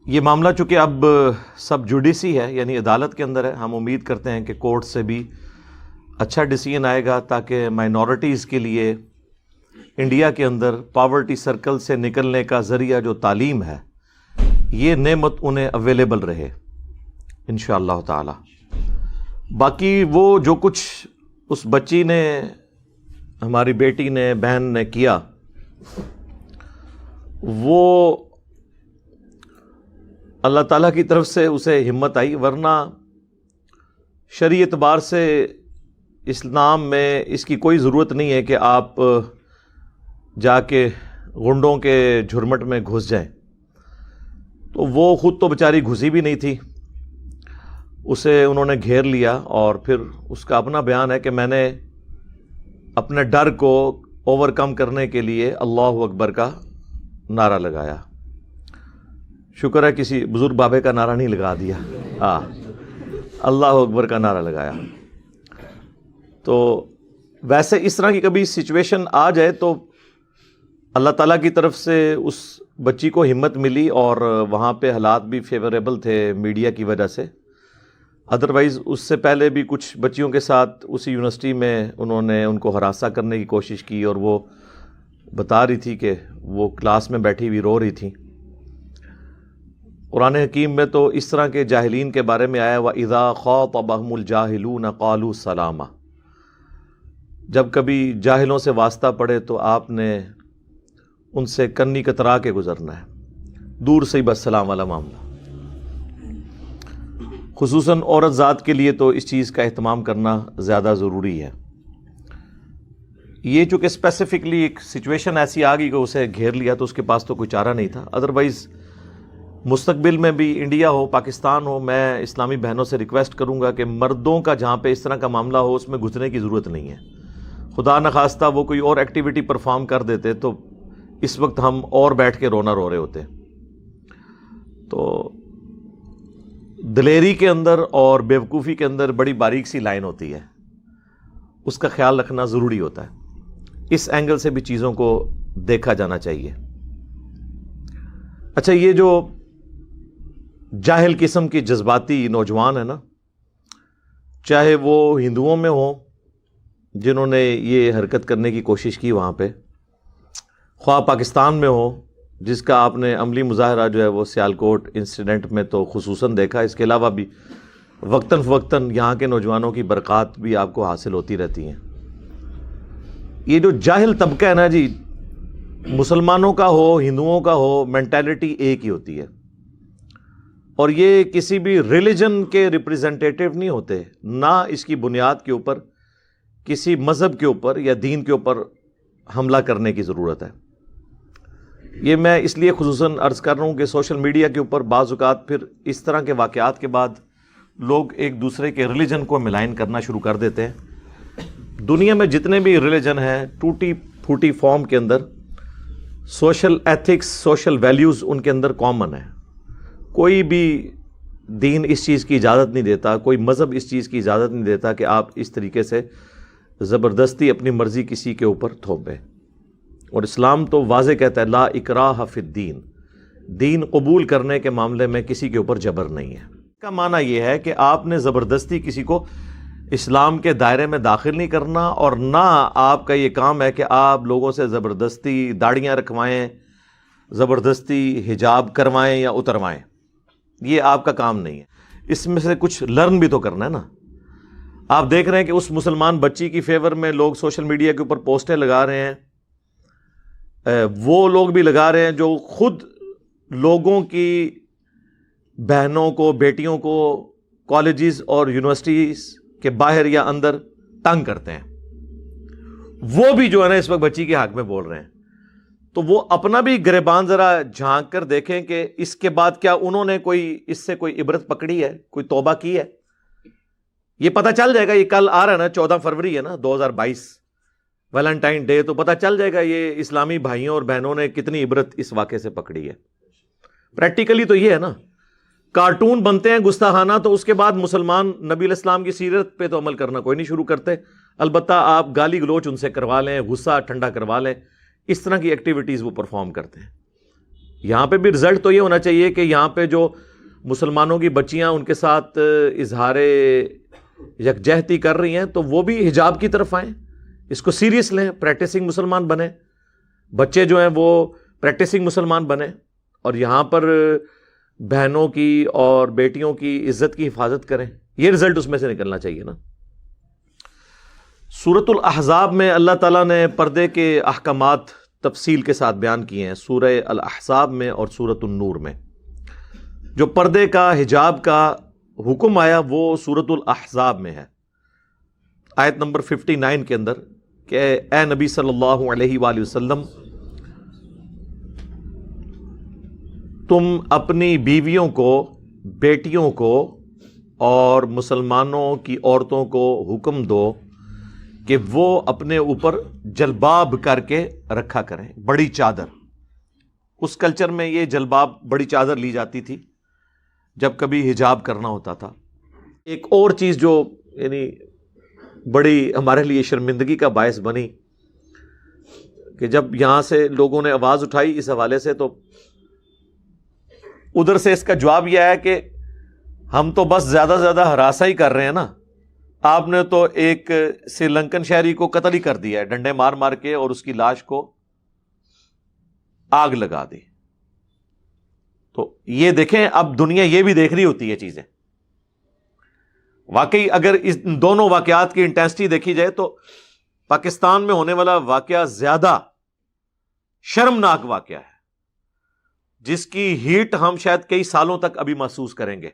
یہ معاملہ چونکہ اب سب جوڈیسی ہے، یعنی عدالت کے اندر ہے، ہم امید کرتے ہیں کہ کورٹ سے بھی اچھا ڈیسیژن آئے گا تاکہ مائنورٹیز کے لیے انڈیا کے اندر پاورٹی سرکل سے نکلنے کا ذریعہ جو تعلیم ہے، یہ نعمت انہیں اویلیبل رہے انشاءاللہ تعالی۔ باقی وہ جو کچھ اس بچی نے، ہماری بیٹی نے، بہن نے کیا، وہ اللہ تعالیٰ کی طرف سے اسے ہمت آئی، ورنہ شرعی اعتبار سے اسلام میں اس کی کوئی ضرورت نہیں ہے کہ آپ جا کے غنڈوں کے جھرمٹ میں گھس جائیں۔ تو وہ خود تو بیچاری گھسی بھی نہیں تھی، اسے انہوں نے گھیر لیا، اور پھر اس کا اپنا بیان ہے کہ میں نے اپنے ڈر کو اوور کم کرنے کے لیے اللہ اکبر کا نعرہ لگایا۔ شکر ہے کسی بزرگ بابے کا نعرہ نہیں لگا دیا، اللہ اکبر کا نعرہ لگایا۔ تو ویسے اس طرح کی کبھی سچویشن آ جائے تو اللہ تعالیٰ کی طرف سے اس بچی کو ہمت ملی، اور وہاں پہ حالات بھی فیوریبل تھے میڈیا کی وجہ سے۔ ادروائز اس سے پہلے بھی کچھ بچیوں کے ساتھ اسی یونیورسٹی میں انہوں نے ان کو ہراساں کرنے کی کوشش کی، اور وہ بتا رہی تھی کہ وہ کلاس میں بیٹھی ہوئی رو رہی تھی۔ قرآن حکیم میں تو اس طرح کے جاہلین کے بارے میں آیا وَإِذَا خَاطَبَهُمُ الْجَاهِلُونَ قَالُوا سَلَامًا، جب کبھی جاہلوں سے واسطہ پڑے تو آپ نے ان سے کنی کترا کے گزرنا ہے، دور سے ہی بس سلام والا معاملہ۔ خصوصاً عورت ذات کے لیے تو اس چیز کا اہتمام کرنا زیادہ ضروری ہے۔ یہ چونکہ اسپیسیفکلی ایک سچویشن ایسی آ گئی کہ اسے گھیر لیا تو اس کے پاس تو کوئی چارہ نہیں تھا، ادروائز مستقبل میں بھی انڈیا ہو، پاکستان ہو، میں اسلامی بہنوں سے ریکویسٹ کروں گا کہ مردوں کا جہاں پہ اس طرح کا معاملہ ہو اس میں گھسنے کی ضرورت نہیں ہے۔ خدا نخواستہ وہ کوئی اور ایکٹیویٹی پرفارم کر دیتے تو اس وقت ہم اور بیٹھ کے رونا رو رہے ہوتے۔ تو دلیری کے اندر اور بیوقوفی کے اندر بڑی باریک سی لائن ہوتی ہے، اس کا خیال رکھنا ضروری ہوتا ہے۔ اس اینگل سے بھی چیزوں کو دیکھا جانا چاہیے۔ اچھا، یہ جو جاہل قسم کی جذباتی نوجوان ہے نا، چاہے وہ ہندوؤں میں ہوں جنہوں نے یہ حرکت کرنے کی کوشش کی وہاں پہ، خواہ پاکستان میں ہو جس کا آپ نے عملی مظاہرہ جو ہے وہ سیالکوٹ انسیڈنٹ میں تو خصوصاً دیکھا، اس کے علاوہ بھی وقتاً فوقتاً یہاں کے نوجوانوں کی برکات بھی آپ کو حاصل ہوتی رہتی ہیں۔ یہ جو جاہل طبقہ ہے نا جی، مسلمانوں کا ہو، ہندوؤں کا ہو، مینٹالٹی ایک ہی ہوتی ہے، اور یہ کسی بھی ریلیجن کے ریپریزنٹیٹیو نہیں ہوتے، نہ اس کی بنیاد کے اوپر کسی مذہب کے اوپر یا دین کے اوپر حملہ کرنے کی ضرورت ہے۔ یہ میں اس لیے خصوصاً عرض کر رہا ہوں کہ سوشل میڈیا کے اوپر بعض اوقات پھر اس طرح کے واقعات کے بعد لوگ ایک دوسرے کے ریلیجن کو ملائن کرنا شروع کر دیتے ہیں۔ دنیا میں جتنے بھی ریلیجن ہیں ٹوٹی پھوٹی فارم کے اندر سوشل ایتھکس، سوشل ویلیوز ان کے اندر کامن ہے۔ کوئی بھی دین اس چیز کی اجازت نہیں دیتا، کوئی مذہب اس چیز کی اجازت نہیں دیتا کہ آپ اس طریقے سے زبردستی اپنی مرضی کسی کے اوپر تھوپیں۔ اور اسلام تو واضح کہتا ہے لا اکراہ فی الدین، دین قبول کرنے کے معاملے میں کسی کے اوپر جبر نہیں ہے۔ اس کا معنی یہ ہے کہ آپ نے زبردستی کسی کو اسلام کے دائرے میں داخل نہیں کرنا، اور نہ آپ کا یہ کام ہے کہ آپ لوگوں سے زبردستی داڑیاں رکھوائیں، زبردستی حجاب کروائیں یا اتروائیں۔ یہ آپ کا کام نہیں ہے۔ اس میں سے کچھ لرن بھی تو کرنا ہے نا۔ آپ دیکھ رہے ہیں کہ اس مسلمان بچی کی فیور میں لوگ سوشل میڈیا کے اوپر پوسٹیں لگا رہے ہیں، وہ لوگ بھی لگا رہے ہیں جو خود لوگوں کی بہنوں کو، بیٹیوں کو کالجز اور یونیورسٹیز کے باہر یا اندر تنگ کرتے ہیں، وہ بھی جو ہے نا اس وقت بچی کے حق میں بول رہے ہیں۔ تو وہ اپنا بھی گریبان ذرا جھانک کر دیکھیں کہ اس کے بعد کیا انہوں نے اس سے کوئی عبرت پکڑی ہے، کوئی توبہ کی ہے۔ یہ پتہ چل جائے گا، یہ کل آ رہا ہے نا، 14 فروری ہے نا 2022، ویلنٹائن ڈے، تو پتہ چل جائے گا یہ اسلامی بھائیوں اور بہنوں نے کتنی عبرت اس واقعے سے پکڑی ہے۔ پریکٹیکلی تو یہ ہے نا، کارٹون بنتے ہیں گستاخانہ، تو اس کے بعد مسلمان نبی علیہ السلام کی سیرت پہ تو عمل کرنا کوئی نہیں شروع کرتے۔ البتہ آپ گالی گلوچ ان سے کروا لیں، غصہ ٹھنڈا کروا لیں، اس طرح کی ایکٹیویٹیز وہ پرفارم کرتے ہیں۔ یہاں پہ بھی رزلٹ تو یہ ہونا چاہیے کہ یہاں پہ جو مسلمانوں کی بچیاں ان کے ساتھ اظہار یکجہتی کر رہی ہیں تو وہ بھی حجاب کی طرف آئیں، اس کو سیریس لیں، پریکٹسنگ مسلمان بنیں، بچے جو ہیں وہ پریکٹسنگ مسلمان بنیں، اور یہاں پر بہنوں کی اور بیٹیوں کی عزت کی حفاظت کریں. یہ رزلٹ اس میں سے نکلنا چاہیے نا. سورۃ الاحزاب میں اللہ تعالیٰ نے پردے کے احکامات تفصیل کے ساتھ بیان کیے ہیں. سورہ الاحزاب میں اور سورۃ النور میں جو پردے کا حجاب کا حکم آیا وہ سورۃ الاحزاب میں ہے، آیت نمبر 59 کے اندر، کہ اے نبی صلی اللہ علیہ وآلہ وسلم تم اپنی بیویوں کو، بیٹیوں کو اور مسلمانوں کی عورتوں کو حکم دو کہ وہ اپنے اوپر جلباب کر کے رکھا کریں، بڑی چادر. اس کلچر میں یہ جلباب بڑی چادر لی جاتی تھی جب کبھی حجاب کرنا ہوتا تھا. ایک اور چیز جو یعنی بڑی ہمارے لیے شرمندگی کا باعث بنی کہ جب یہاں سے لوگوں نے آواز اٹھائی اس حوالے سے، تو ادھر سے اس کا جواب یہ ہے کہ ہم تو بس زیادہ سے زیادہ ہراساں ہی کر رہے ہیں نا، آپ نے تو ایک سری لنکن شہری کو قتل ہی کر دیا ہے، ڈنڈے مار مار کے، اور اس کی لاش کو آگ لگا دی. تو یہ دیکھیں، اب دنیا یہ بھی دیکھ رہی ہوتی ہے چیزیں. واقعی اگر اس دونوں واقعات کی انٹینسٹی دیکھی جائے تو پاکستان میں ہونے والا واقعہ زیادہ شرمناک واقعہ ہے، جس کی ہیٹ ہم شاید کئی سالوں تک ابھی محسوس کریں گے.